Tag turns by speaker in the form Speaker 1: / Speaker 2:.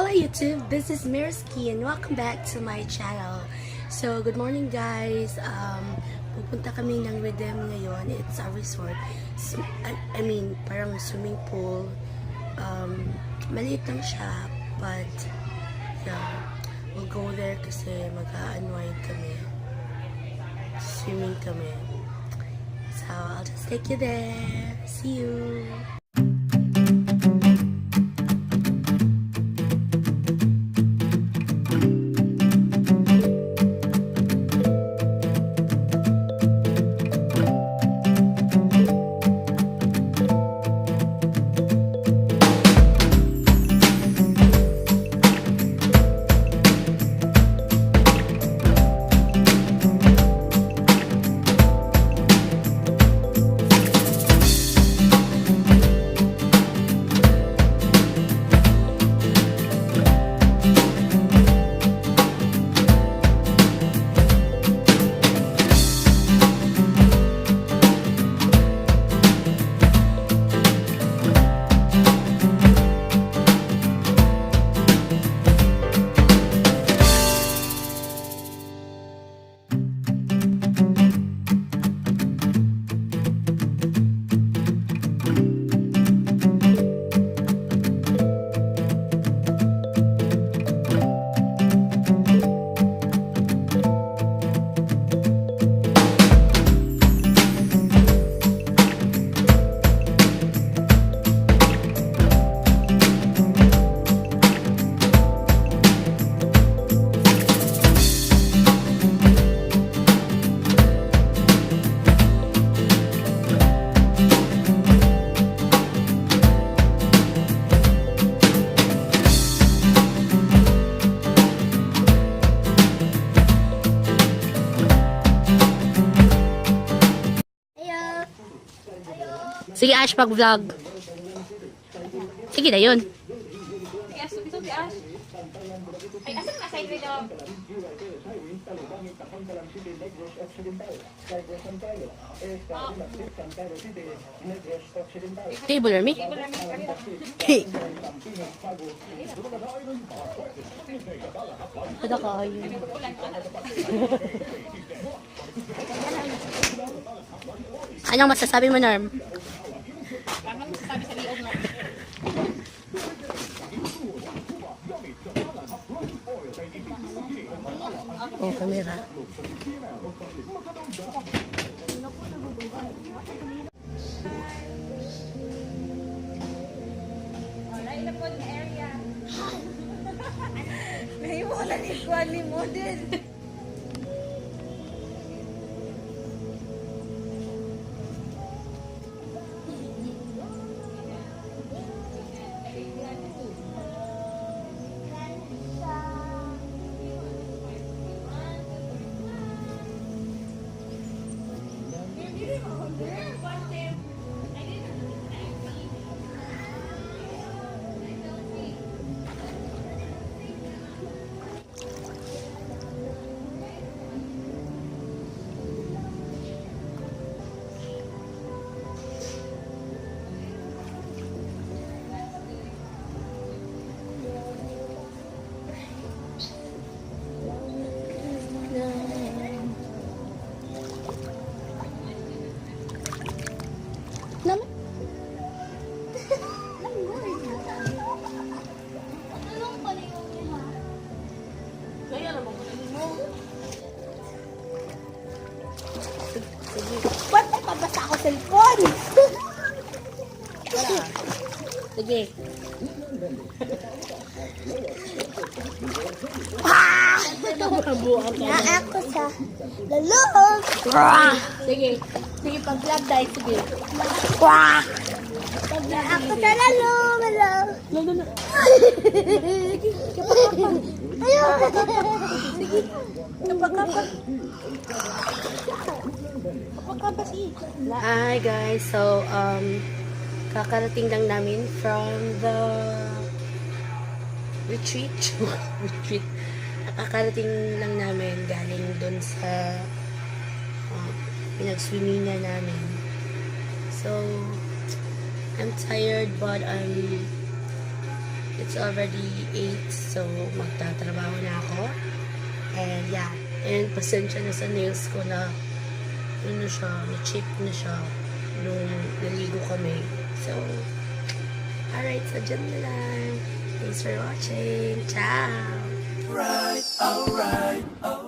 Speaker 1: Hello YouTube, this is Mirski and welcome back to my channel. So, good morning guys. Pupunta kami ng Redem ngayon. It's a resort. So, I mean, parang swimming pool. Maliit lang siya, but yeah, we'll go there kasi mag-unwind kami. Swimming kami. So, I'll just take you there. See you! Sige Ash, pag-vlog. Sige na yun.
Speaker 2: Ay, asan na side Redem?
Speaker 1: Table Army? Okay. Pada ka yun. Anong masasabi mo, Norm?
Speaker 2: Anong masasabi sa liog na?
Speaker 1: Oh, kamera.
Speaker 2: Nailapod na area. Nahiwala ni Kwali model.
Speaker 1: Naman. Kaya naman ko mo. Sige.
Speaker 3: Ba't napabasa ako cellphone?
Speaker 1: Wala. Sige.
Speaker 3: Na ako sa lalong.
Speaker 1: Sige. Sige, pag-vlog dahil. Sige.
Speaker 3: Na ako sa lalong.
Speaker 1: Lalo na.
Speaker 3: Ayun.
Speaker 1: Sige. Kapag-kapag. Hi guys, so kakarating lang namin from the retreat. Kakarating lang namin galing dun sa pinag-swimmingan namin. So I'm tired but I'm It's already 8, so magtatrabaho na ako. And yeah, and pasensya na sa nails ko na ano siya, na-chip na siya nung naligo kami. So, alright, so dyan na lang. Thanks for watching. Ciao!
Speaker 4: Alright, alright, alright.